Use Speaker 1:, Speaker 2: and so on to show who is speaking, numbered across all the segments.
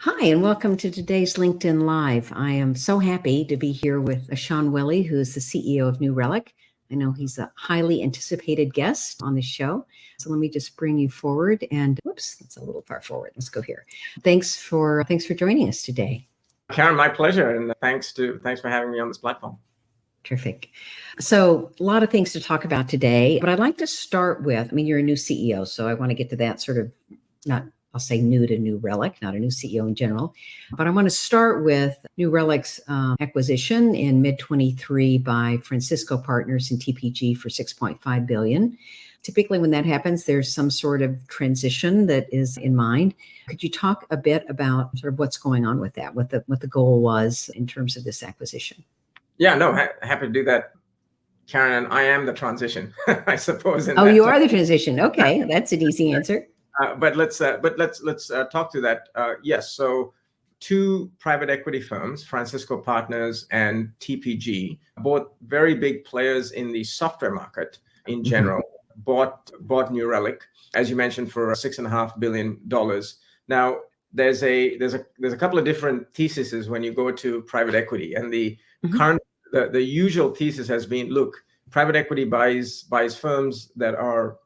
Speaker 1: Hi, and welcome to today's LinkedIn Live. I am so happy to be here with Ashan Willy, who is the CEO of New Relic. I know he's a highly anticipated guest on the show. So let me just bring you forward and whoops, that's a little far forward. Let's go here. Thanks for joining us today.
Speaker 2: Karen, my pleasure. And thanks for having me on this platform.
Speaker 1: Terrific. So a lot of things to talk about today, but I'd like to start with, you're a new CEO, so I want to get to that sort of I'll say new to New Relic, not a new CEO in general. But I want to start with New Relic's acquisition in mid-23 by Francisco Partners and TPG for $6.5 billion. Typically, when that happens, there's some sort of transition that is in mind. Could you talk a bit about sort of what's going on with that, what the goal was in terms of this acquisition?
Speaker 2: Yeah, no, happy to do that, Karen. And I am the transition, I suppose.
Speaker 1: You are the transition. Okay, that's an easy answer.
Speaker 2: But let's talk to that. Yes, so two private equity firms, Francisco Partners and TPG, both very big players in the software market in general, bought New Relic, as you mentioned, for $6.5 billion. Now, there's a couple of different theses when you go to private equity, and the usual thesis has been, look, private equity buys firms that are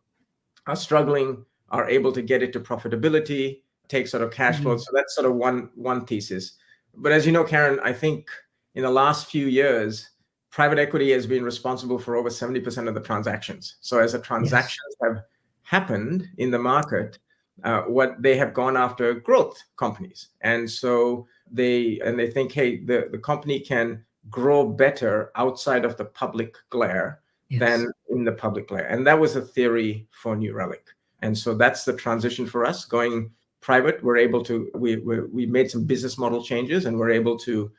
Speaker 2: struggling, are able to get it to profitability, take sort of cash flow. So that's sort of one thesis. But as you know, Karen, I think in the last few years, private equity has been responsible for over 70% of the transactions. So as the transactions have happened in the market, what they have gone after growth companies. And so they think, hey, the company can grow better outside of the public glare than in the public glare. And that was a theory for New Relic. And so that's the transition for us. Going private, we made some business model changes, and we're able to,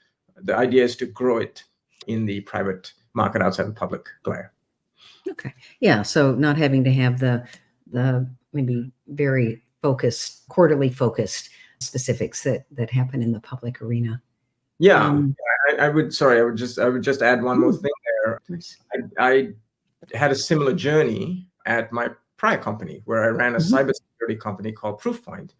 Speaker 2: the idea is to grow it in the private market outside the public glare.
Speaker 1: Okay. Yeah. So not having to have the maybe very focused, quarterly focused specifics that happen in the public arena.
Speaker 2: Yeah. I would just add one more thing there. I had a similar journey at my prior company where I ran a cybersecurity company called Proofpoint,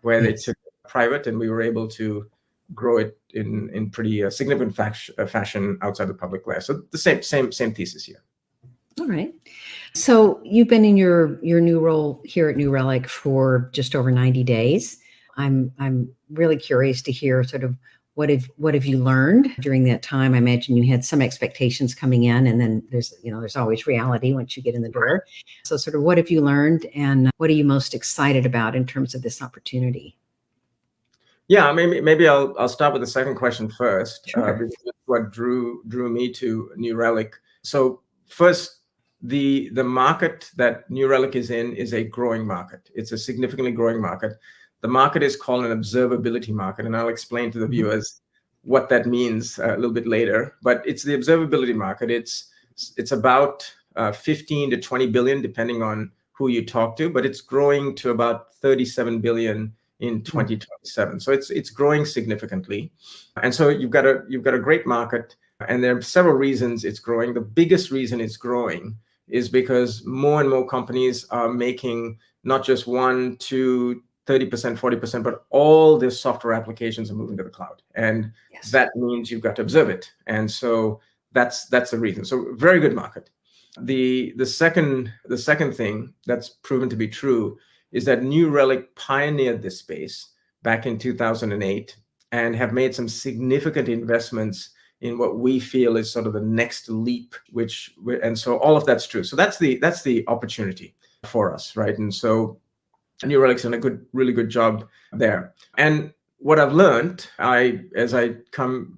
Speaker 2: where they took it private, and we were able to grow it in pretty significant fashion outside the public glare. So the same thesis here.
Speaker 1: All right. So you've been in your new role here at New Relic for just over 90 days. I'm really curious to hear sort of what have you learned during that time? I imagine you had some expectations coming in, and then there's always reality once you get in the door. So sort of what have you learned, and what are you most excited about in terms of this opportunity?
Speaker 2: Yeah, maybe I'll start with the second question first.
Speaker 1: Sure.
Speaker 2: Because that's what drew me to New Relic. So first, the market that New Relic is in is a growing market. It's a significantly growing market. The market is called an observability market, and I'll explain to the viewers what that means a little bit later. But it's the observability market. It's about 15 to 20 billion, depending on who you talk to, but it's growing to about 37 billion in 2027. So it's growing significantly, and so you've got a great market, and there are several reasons it's growing. The biggest reason it's growing is because more and more companies are making not just 1, 2, 30%, 40%, but all their software applications are moving to the cloud. And that means you've got to observe it. And so that's the reason. So very good market. The second thing that's proven to be true is that New Relic pioneered this space back in 2008 and have made some significant investments in what we feel is sort of the next leap, and so all of that's true. So that's the opportunity for us, right? And so New Relic's done a really good job there. And what I've learned, as I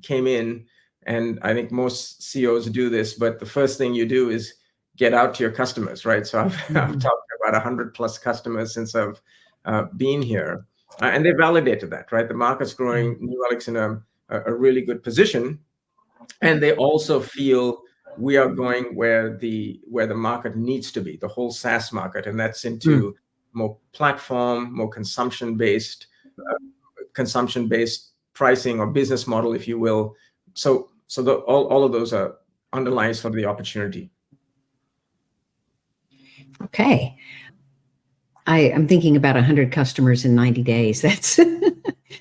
Speaker 2: came in, and I think most CEOs do this, but the first thing you do is get out to your customers, right? So I've talked to about 100 plus customers since I've been here, and they validated that, right? The market's growing, New Relic's in a really good position, and they also feel we are going where the market needs to be, the whole SaaS market, and that's into more platform, more consumption-based pricing or business model, if you will. So all of those are underlies for the opportunity.
Speaker 1: Okay. I'm thinking about 100 customers in 90 days.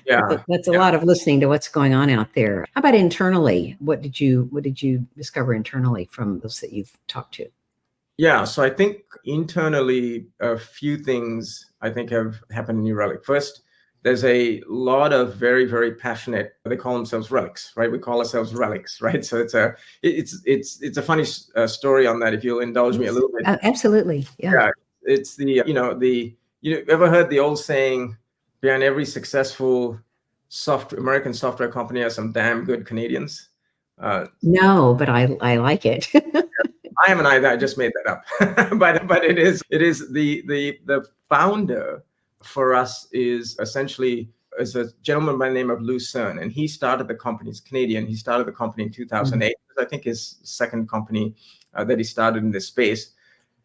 Speaker 2: Yeah.
Speaker 1: That's a lot of listening to what's going on out there. How about internally? What did you discover internally from those that you've talked to?
Speaker 2: Yeah, so I think internally, a few things I think have happened in New Relic. First, there's a lot of very, very passionate. They call themselves relics, right? We call ourselves relics, right? So it's a funny story on that. If you'll indulge me a little bit.
Speaker 1: Absolutely, yeah.
Speaker 2: Yeah, it's you ever heard the old saying, behind every successful American software company are some damn good Canadians.
Speaker 1: No, but I like it.
Speaker 2: I just made that up, but it is the founder for us is essentially is a gentleman by the name of Lou Cern, and he started the company. He's Canadian. He started the company in 2008. I think his second company that he started in this space,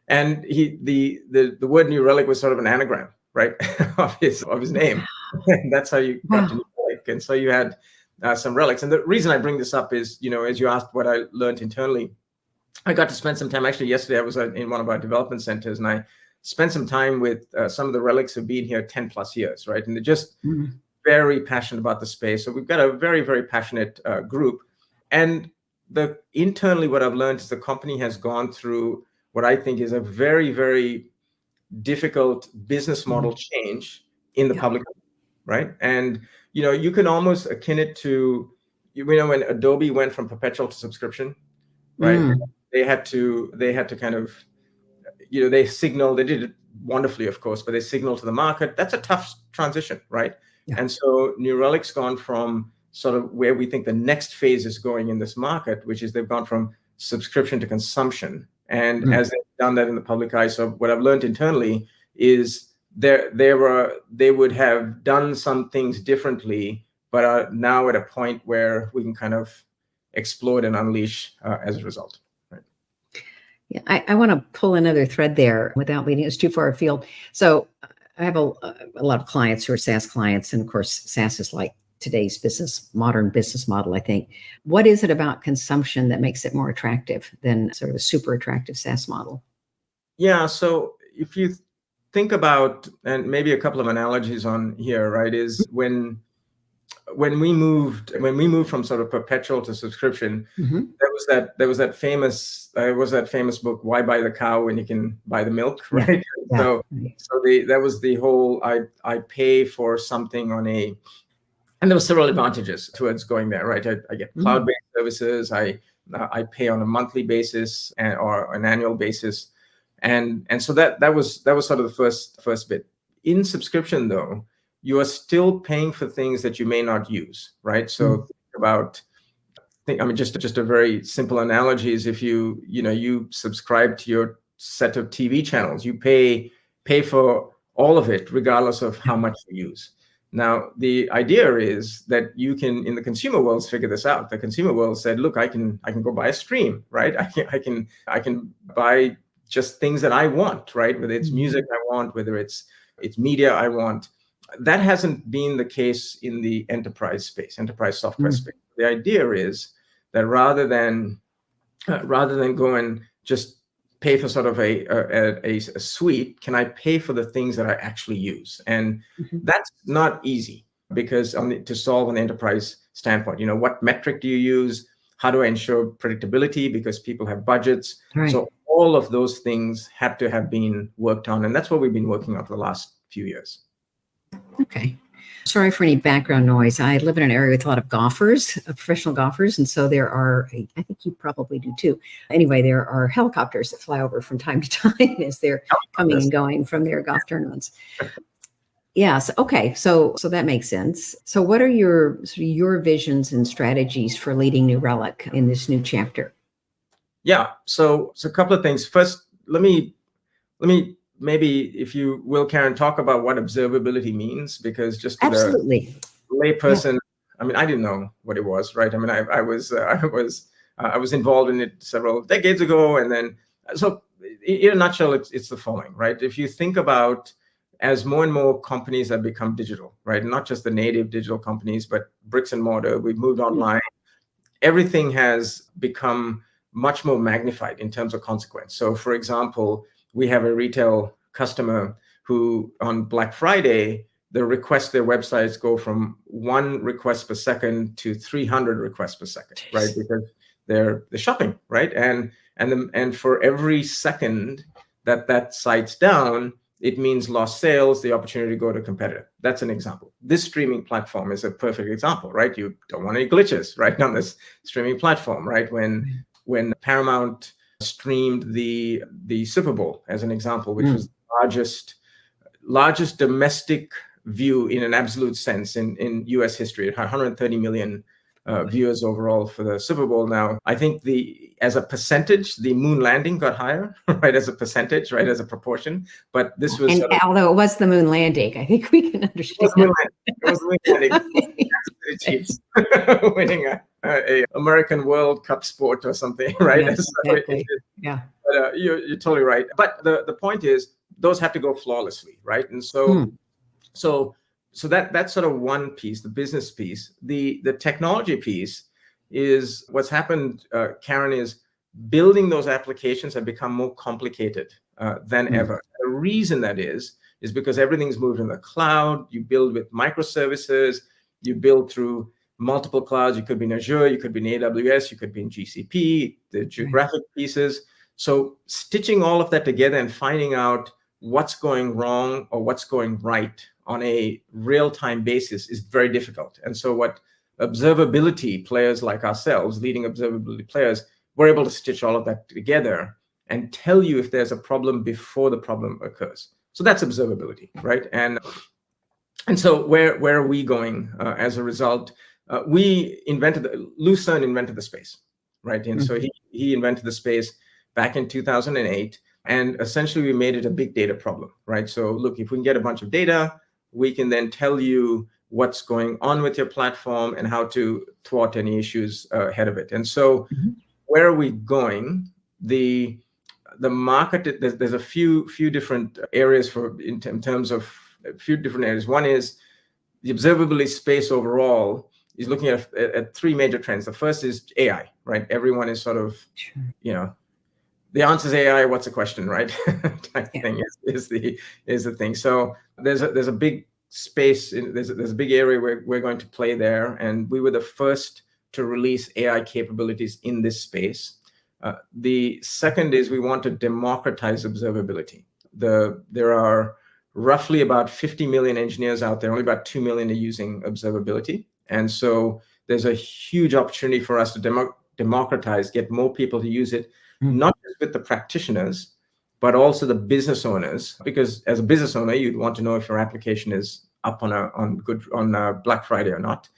Speaker 2: and the word New Relic was sort of an anagram, right, of his name. And that's how you got to New Relic. And so you had some relics. And the reason I bring this up is, as you asked what I learned internally. I got to spend some time, actually yesterday I was in one of our development centers, and I spent some time with some of the relics who've been here 10 plus years, right? And they're just very passionate about the space. So we've got a very, very passionate group. And internally what I've learned is the company has gone through what I think is a very, very difficult business model change in the public, right? And, you can almost akin it to, when Adobe went from perpetual to subscription, right? They had to kind of, they did it wonderfully, of course, but they signaled to the market. That's a tough transition, right? Yeah. And so New Relic's gone from sort of where we think the next phase is going in this market, which is they've gone from subscription to consumption. And as they've done that in the public eye, so what I've learned internally is they would have done some things differently, but are now at a point where we can kind of explode and unleash as a result.
Speaker 1: Yeah, I want to pull another thread there without leading us too far afield. So I have a lot of clients who are SaaS clients, and of course, SaaS is like today's modern business model, I think. What is it about consumption that makes it more attractive than sort of a super attractive SaaS model? Yeah,
Speaker 2: so if you think about, and maybe a couple of analogies on here, right, is when we moved from sort of perpetual to subscription, there was that famous book, Why Buy the Cow When You Can Buy the Milk, right? Yeah. So that was the whole, I pay for something and there were several advantages towards going there, right? I get cloud-based services, I pay on a monthly basis or an annual basis, and so that was sort of the first bit. In subscription, though, you are still paying for things that you may not use, right? So just a very simple analogy is if you subscribe to your set of TV channels, you pay for all of it, regardless of how much you use. Now, the idea is that you can, in the consumer world, figure this out. The consumer world said, look, I can go buy a stream, right? I can buy just things that I want, right? Whether it's music I want, whether it's media I want. That hasn't been the case in the enterprise software space. The idea is that rather than go and just pay for sort of a suite, can I pay for the things that I actually use? And that's not easy, because to solve an enterprise standpoint, what metric do you use? How do I ensure predictability? Because people have budgets. Right. So all of those things have to have been worked on. And that's what we've been working on for the last few years.
Speaker 1: Okay. Sorry for any background noise. I live in an area with a lot of golfers, professional golfers. And so there are, I think you probably do too. Anyway, there are helicopters that fly over from time to time as they're coming and going from their golf tournaments. Yes. Okay. So that makes sense. So what are your visions and strategies for leading New Relic in this new chapter?
Speaker 2: Yeah. So a couple of things. First, let me maybe, if you will, Karen, talk about what observability means, because just to the layperson, I mean, I didn't know what it was, right? I mean, I was involved in it several decades ago, and then so in a nutshell, it's the following, right? If you think about, as more and more companies have become digital, right? Not just the native digital companies, but bricks and mortar, we've moved online. Everything has become much more magnified in terms of consequence. So, for example, we have a retail customer who on Black Friday, their websites go from 1 request per second to 300 requests per second, right? Because they're shopping, right? And for every second that site's down, it means lost sales, the opportunity to go to a competitor. That's an example. This streaming platform is a perfect example, right? You don't want any glitches, right, on this streaming platform, right? When Paramount streamed the Super Bowl, as an example, which was the largest domestic view in an absolute sense in US history. It had 130 million viewers overall for the Super Bowl. Now, I think as a percentage, the moon landing got higher, right? As a percentage, right? As a proportion. But this was...
Speaker 1: And although it was the moon landing, I think we can understand.
Speaker 2: It was the moon landing. The Chiefs winning a American World Cup sport or something, right?
Speaker 1: Yes, exactly. Yeah.
Speaker 2: But, you're totally right. But the point is, those have to go flawlessly, right? And so that's sort of one piece, the business piece. The technology piece is what's happened, Karen, is building those applications have become more complicated than ever. The reason that is because everything's moved in the cloud. You build with microservices, you build through multiple clouds. You could be in Azure, you could be in AWS, you could be in GCP, the geographic pieces. So stitching all of that together and finding out what's going wrong or what's going right on a real-time basis is very difficult. And so what observability players like ourselves, leading observability players, we're able to stitch all of that together and tell you if there's a problem before the problem occurs. So that's observability, right? And so where are we going as a result? Lucerne invented the space, right? And so he invented the space back in 2008. And essentially, we made it a big data problem, right? So look, if we can get a bunch of data, we can then tell you what's going on with your platform and how to thwart any issues ahead of it. And so where are we going? The market, there's a few different areas in terms of a few different areas. One is the observability space overall is looking at 3 major trends. The first is AI, right? Everyone is sort of, the answer is AI. What's the question, right? Type thing is the thing. So there's a big space. There's a big area where we're going to play there, and we were the first to release AI capabilities in this space. The second is we want to democratize observability. There are roughly about 50 million engineers out there. Only about 2 million are using observability, and so there's a huge opportunity for us to democratize, get more people to use it. Not just with the practitioners, but also the business owners, because as a business owner, you'd want to know if your application is up on Black Friday or not.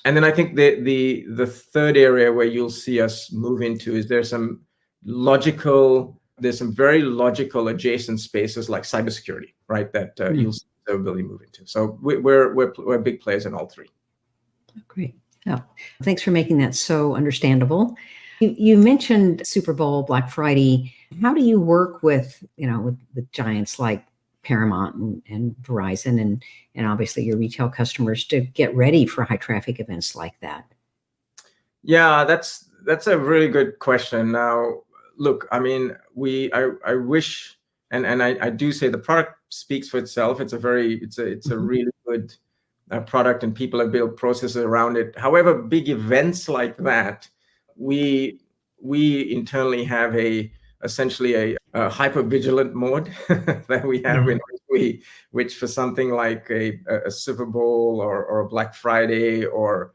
Speaker 2: And then I think the third area where you'll see us move into is there's some very logical adjacent spaces like cybersecurity, right? That you'll see observability move into. So we're big players in all 3.
Speaker 1: Great. Oh, thanks for making that so understandable. You mentioned Super Bowl, Black Friday. How do you work with giants like Paramount and Verizon and obviously your retail customers to get ready for high traffic events like that?
Speaker 2: Yeah, that's a really good question. Now, look, I mean, I wish, and I do say the product speaks for itself. It's a really good product, and people have built processes around it. However, big events like that, we internally have essentially a hyper-vigilant mode that we have in which for something like a Super Bowl or a Black Friday or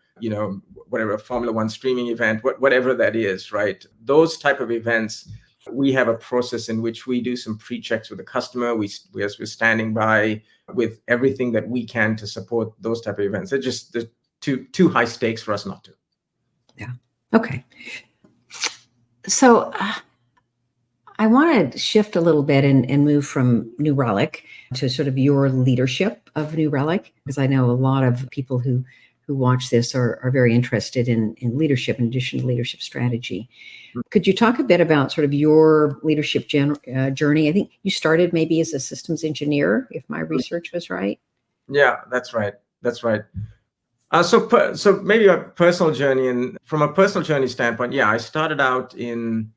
Speaker 2: whatever, a Formula One streaming event, whatever that is, right? Those type of events, we have a process in which we do some pre-checks with the customer. We're standing by with everything that we can to support those type of events. They're just too high stakes for us not to.
Speaker 1: Yeah. Okay. So I want to shift a little bit and move from New Relic to sort of your leadership of New Relic, because I know a lot of people who watch this are very interested in leadership in addition to leadership strategy. Could you talk a bit about sort of your leadership journey? I think you started maybe as a systems engineer, if my research was right.
Speaker 2: Yeah, that's right. So maybe a personal journey, and from a personal journey standpoint, I started out in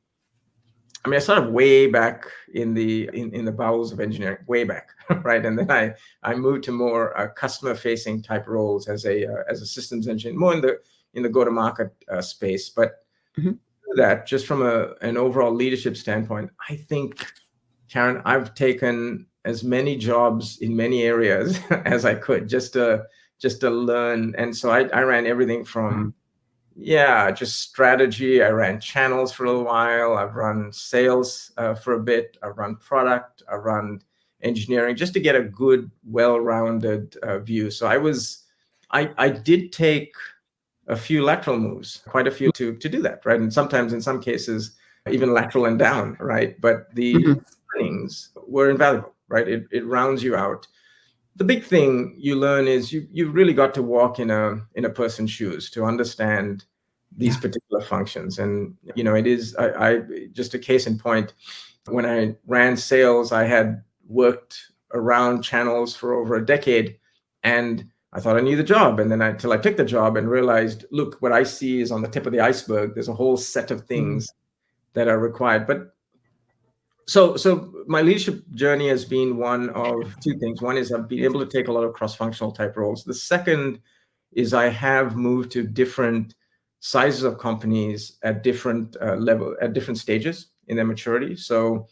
Speaker 2: I mean, I started way back in the bowels of engineering, way back, right? And then I moved to more customer facing type roles as a systems engineer, more in the go to market space. But
Speaker 1: Mhm.
Speaker 2: that just from an overall leadership standpoint, I think, Karen, I've taken as many jobs in many areas as I could just to learn. And so I ran everything from just strategy. I ran channels for a little while. I've run sales for a bit. I've run product. I've run engineering just to get a good, well-rounded view. So I did take a few lateral moves, quite a few to do that, right? And sometimes in some cases, even lateral and down, right? But the
Speaker 1: Mhm.
Speaker 2: learnings were invaluable, right? It rounds you out. The big thing you learn is you've really got to walk in a person's shoes to understand these
Speaker 1: Yeah.
Speaker 2: particular functions. And it is I just a case in point, when I ran sales, I had worked around channels for over a decade, and I thought I knew the job. And then until I took the job and realized, look, what I see is on the tip of the iceberg. There's a whole set of
Speaker 1: Mm.
Speaker 2: things that are required. But so my leadership journey has been one of two things. One is I've been able to take a lot of cross-functional type roles. The second is I have moved to different sizes of companies at different at different stages in their maturity. So,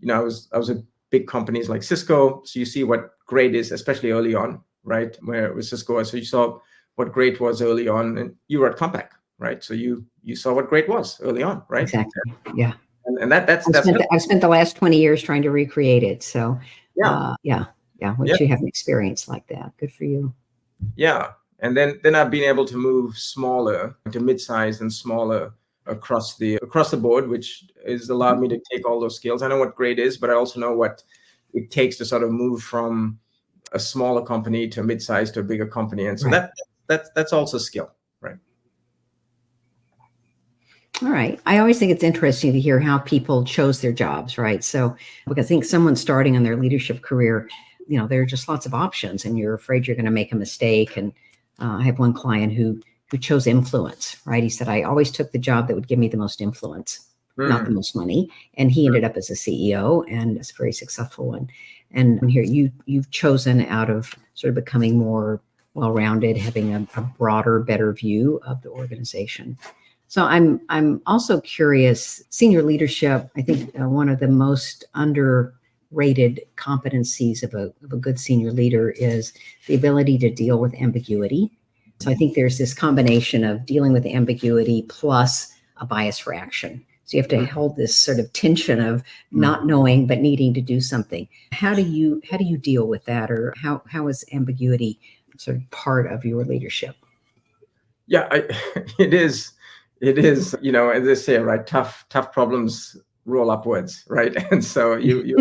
Speaker 2: I was at big companies like Cisco. So you see what great is, especially early on, right? Where with Cisco, so you saw what great was early on, and you were at Compaq, right? So you saw what great was early on, right?
Speaker 1: Exactly. Yeah.
Speaker 2: And that's good.
Speaker 1: I've spent the last 20 years trying to recreate it. So,
Speaker 2: Yeah.
Speaker 1: yeah.
Speaker 2: Yeah.
Speaker 1: Once you have an experience like that, good for you.
Speaker 2: Yeah. And then I've been able to move smaller to mid-sized and smaller across the board, which has allowed me to take all those skills. I know what great is, but I also know what it takes to sort of move from a smaller company to a mid-sized to a bigger company. And so
Speaker 1: Right.
Speaker 2: that's also skill, right?
Speaker 1: All right. I always think it's interesting to hear how people chose their jobs, right? So, because I think someone starting on their leadership career, there are just lots of options, and you're afraid you're going to make a mistake. And I have one client who chose influence, right? He said, I always took the job that would give me the most influence, not the most money. And he ended up as a CEO, and it's a very successful one. And here you've chosen out of sort of becoming more well-rounded, having a broader, better view of the organization. So I'm also curious. Senior leadership, I think one of the most underrated competencies of a good senior leader is the ability to deal with ambiguity. So I think there's this combination of dealing with ambiguity plus a bias for action. So you have to hold this sort of tension of not knowing but needing to do something. How do you deal with that, or how is ambiguity sort of part of your leadership?
Speaker 2: Yeah, it is. It is, as they say, right? Tough problems roll upwards, right? And so you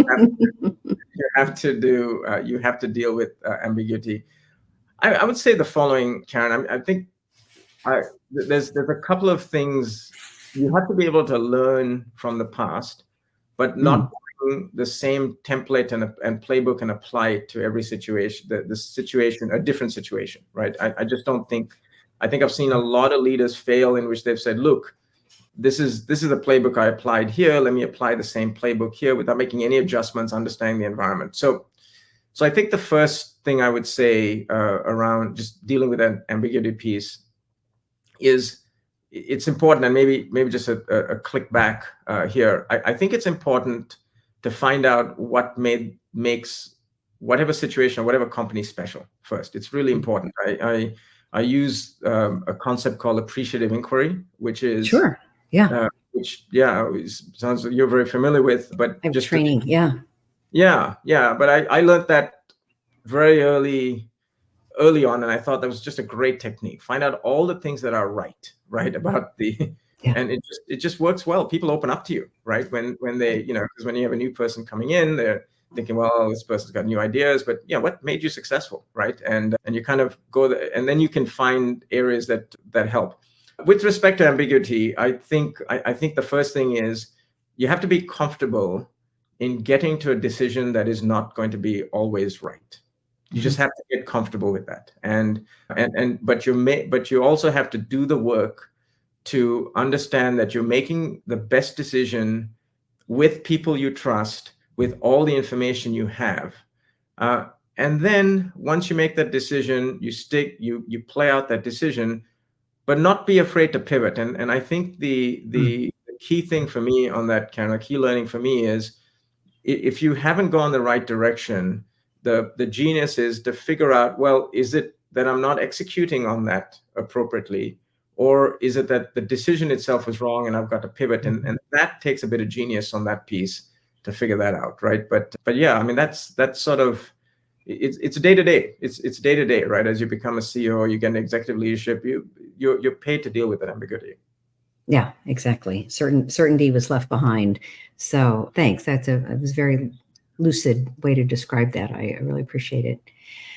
Speaker 2: have to deal with ambiguity. I would say the following, Karen. I think there's a couple of things you have to be able to learn from the past, but not bring the same template and playbook and apply it to every situation. The situation, a different situation, right? I just don't think. I think I've seen a lot of leaders fail in which they've said, look, this is the playbook I applied here. Let me apply the same playbook here without making any adjustments, understanding the environment. So I think the first thing I would say around just dealing with an ambiguity piece is it's important, and maybe just a click back here. I think it's important to find out what makes whatever situation or whatever company special first. It's really important. I use a concept called appreciative inquiry, which is
Speaker 1: Sure. Yeah.
Speaker 2: sounds like you're very familiar with, but
Speaker 1: I have
Speaker 2: just
Speaker 1: training. Yeah.
Speaker 2: But I learned that very early on, and I thought that was just a great technique. Find out all the things that are right about and it just works well. People open up to you, right? When they, because when you have a new person coming in, they're thinking, well, this person's got new ideas, but what made you successful, right? And you kind of go there, and then you can find areas that help. With respect to ambiguity, I think the first thing is you have to be comfortable in getting to a decision that is not going to be always right. You just have to get comfortable with that, but you also have to do the work to understand that you're making the best decision with people you trust, with all the information you have. And then once you make that decision, you play out that decision, but not be afraid to pivot. And I think the key thing for me on that, kind of key learning for me is, if you haven't gone the right direction, the genius is to figure out, well, is it that I'm not executing on that appropriately? Or is it that the decision itself was wrong and I've got to pivot? And that takes a bit of genius on that piece to figure that out, right? But yeah, I mean, that's sort of, it's day to day. It's day to day, right? As you become a CEO, you get an executive leadership, you're paid to deal with that ambiguity.
Speaker 1: Yeah, exactly. Certainty was left behind. So thanks. It was a very lucid way to describe that. I really appreciate it.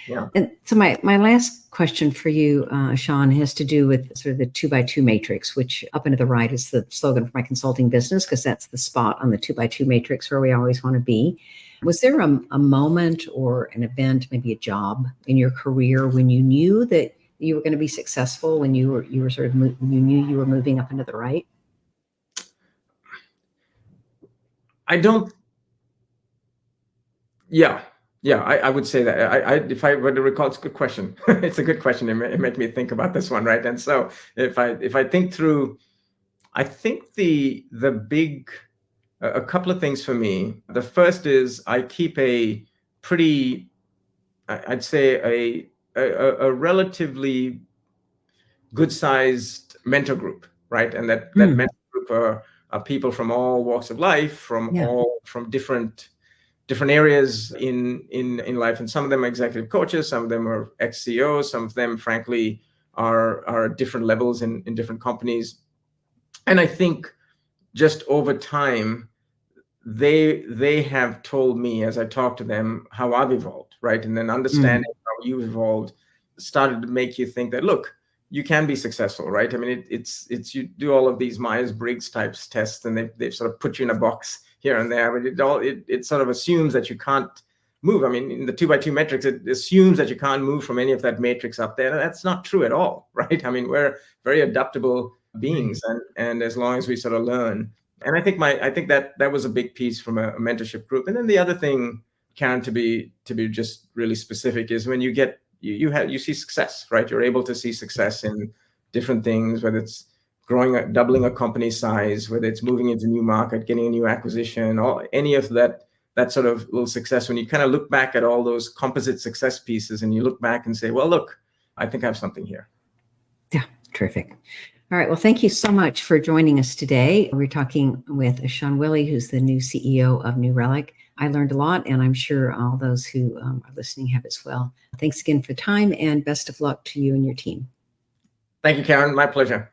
Speaker 2: Yeah.
Speaker 1: And so my last question for you, Ashan, has to do with sort of the 2x2 matrix, which up and to the right is the slogan for my consulting business, because that's the spot on the 2x2 matrix where we always want to be. Was there a moment or an event, maybe a job in your career when you knew that you were going to be successful, when you were sort of you knew you were moving up into the right?
Speaker 2: Yeah, I would say that. If I were to recall, it's a good question. It's a good question. It made me think about this one, right? And so if I think through, I think the big, a couple of things for me. The first is I keep a pretty, I'd say a relatively good-sized mentor group, right? And that mentor group are people from all walks of life, from different areas in life, and some of them are executive coaches, some of them are ex-CEOs, some of them, frankly, are at different levels in different companies. And I think just over time, they have told me, as I talk to them, how I've evolved, right? And then understanding how you've evolved started to make you think that, look, you can be successful, right? I mean, it's you do all of these Myers-Briggs types tests, and they sort of put you in a box here and there, but it sort of assumes that you can't move. I mean, in the 2x2 matrix, it assumes that you can't move from any of that matrix up there. And that's not true at all, right? I mean, we're very adaptable beings, and as long as we sort of learn. And I think that was a big piece from a mentorship group. And then the other thing, Karen, to be just really specific, is when you get you see success, right? You're able to see success in different things, whether it's doubling a company size, whether it's moving into a new market, getting a new acquisition, or any of that sort of little success. When you kind of look back at all those composite success pieces, and you look back and say, well, look, I think I have something here.
Speaker 1: Yeah, terrific. All right. Well, thank you so much for joining us today. We're talking with Ashan Willy, who's the new CEO of New Relic. I learned a lot, and I'm sure all those who are listening have as well. Thanks again for the time, and best of luck to you and your team.
Speaker 2: Thank you, Karen. My pleasure.